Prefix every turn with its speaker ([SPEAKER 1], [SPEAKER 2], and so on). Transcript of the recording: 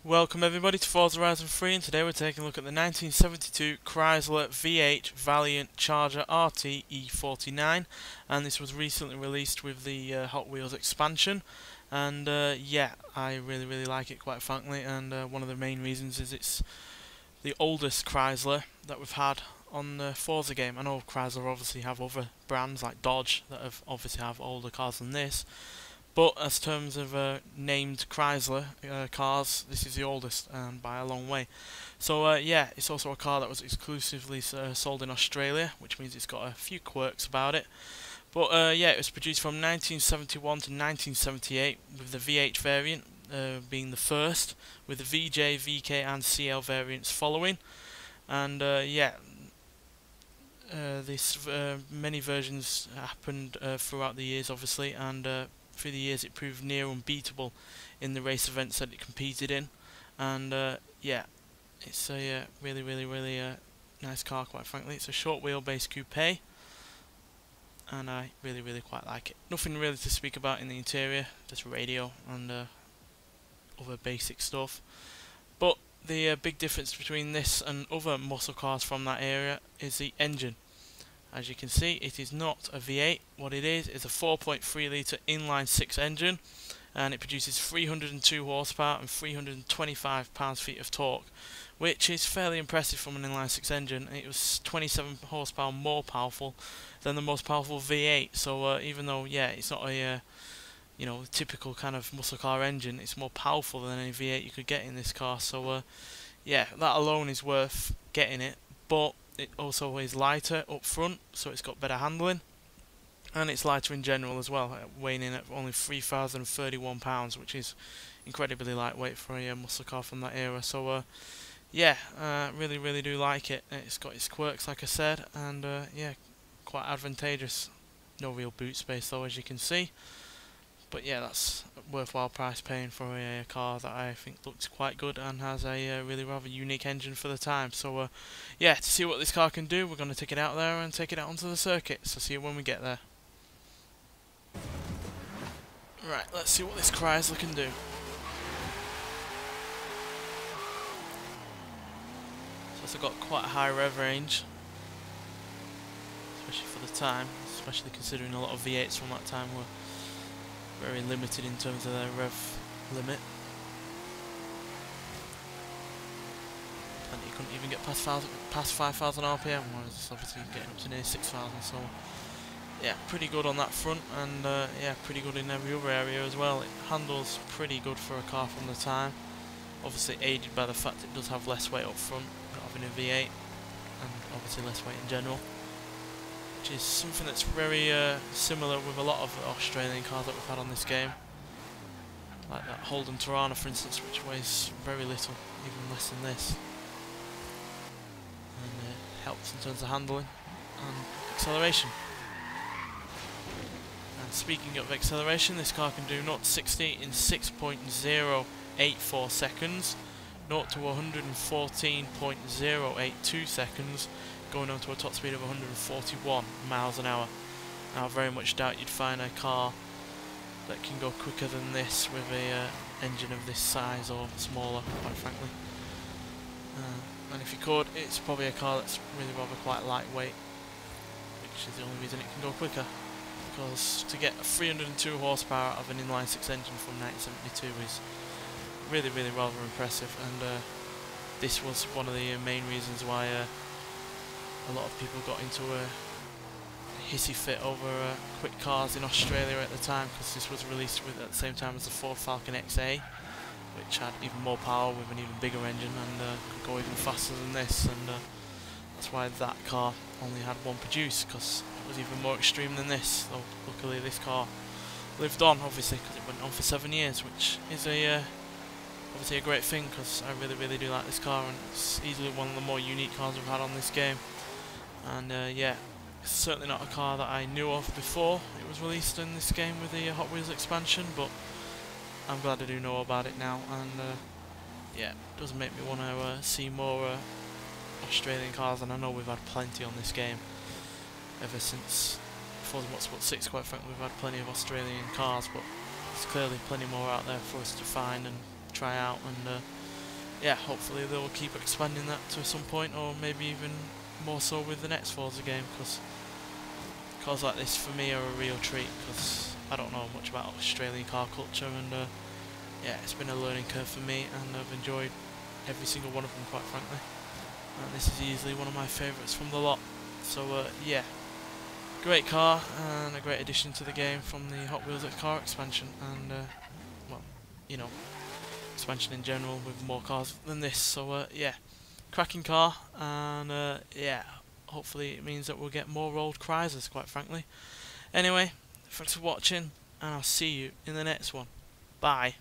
[SPEAKER 1] Welcome everybody to Forza Horizon 3, and today we're taking a look at the 1972 Chrysler V8 Valiant Charger RT E49, and this was recently released with the Hot Wheels expansion, and yeah, I really like it, quite frankly, and one of the main reasons is it's the oldest Chrysler that we've had on the Forza game. I know Chrysler obviously have other brands like Dodge that obviously have older cars than this, but as terms of named Chrysler cars, this is the oldest, by a long way. So yeah, it's also a car that was exclusively sold in Australia, which means it's got a few quirks about it. But yeah, it was produced from 1971 to 1978, with the V8 variant being the first, with the VJ, VK and CL variants following. And yeah, many versions happened throughout the years, obviously, and through the years it proved near unbeatable in the race events that it competed in. And yeah, it's a really nice car, quite frankly. It's a short wheelbase coupe, and I really quite like it. Nothing really to speak about in the interior, just radio and other basic stuff. But the big difference between this and other muscle cars from that area is the engine. As you can see, it is not a V8. What it is a 4.3 litre inline 6 engine, and it produces 302 horsepower and 325 pounds-feet of torque, which is fairly impressive from an inline 6 engine. It was 27 horsepower more powerful than the most powerful V8. So even though, yeah, it's not a typical kind of muscle car engine, it's more powerful than any V8 you could get in this car. So yeah, that alone is worth getting it. But it also is lighter up front, so it's got better handling, and it's lighter in general as well, weighing in at only 3,031 pounds, which is incredibly lightweight for a muscle car from that era. So yeah, really do like it. It's got its quirks, like I said, and yeah, quite advantageous. No real boot space though, as you can see. But yeah, that's a worthwhile price paying for a car that I think looks quite good and has a really rather unique engine for the time. So yeah, to see what this car can do, we're going to take it out there and take it out onto the circuit. So see you when we get there. Right, let's see what this Chrysler can do. So it's got quite a high rev range, especially for the time, especially considering a lot of V8s from that time were very limited in terms of their rev limit. And you couldn't even get past 5,000 RPM, whereas it's obviously getting up to near 6,000. So yeah, pretty good on that front, and yeah, pretty good in every other area as well. It handles pretty good for a car from the time, obviously aided by the fact it does have less weight up front, not having a V8, and obviously less weight in general, which is something that's very similar with a lot of Australian cars that we've had on this game, like that Holden Torana for instance, which weighs very little, even less than this, and it helps in terms of handling and acceleration. And speaking of acceleration, this car can do 0 to 60 in 6.084 seconds, 0 to 114.082 seconds, going on to a top speed of 141 miles an hour. Now I very much doubt you'd find a car that can go quicker than this with a engine of this size or smaller, quite frankly. And if you could, it's probably a car that's really rather quite lightweight, which is the only reason it can go quicker, because to get 302 horsepower out of an inline 6 engine from 1972 is really rather impressive, and this was one of the main reasons why a lot of people got into a hissy fit over quick cars in Australia at the time, because this was released at the same time as the Ford Falcon XA, which had even more power with an even bigger engine and could go even faster than this, and that's why that car only had one produced, because it was even more extreme than this. So luckily this car lived on, obviously, because it went on for 7 years, which is obviously a great thing, because I really do like this car, and it's easily one of the more unique cars we've had on this game. And yeah, it's certainly not a car that I knew of before it was released in this game with the Hot Wheels expansion, but I'm glad I do know about it now, and yeah, it does make me want to see more Australian cars, and I know we've had plenty on this game ever since Forza Motorsport 6, quite frankly. We've had plenty of Australian cars, but there's clearly plenty more out there for us to find and try out, and yeah, hopefully they'll keep expanding that to some point, or maybe even more so with the next Forza game, because cars like this for me are a real treat, because I don't know much about Australian car culture, and yeah, it's been a learning curve for me, and I've enjoyed every single one of them, quite frankly. And this is easily one of my favourites from the lot. So yeah, great car and a great addition to the game from the Hot Wheels car expansion, and well, you know, expansion in general with more cars than this. So yeah, cracking car, and yeah, hopefully it means that we'll get more old Chryslers, quite frankly. Anyway, thanks for watching, and I'll see you in the next one. Bye.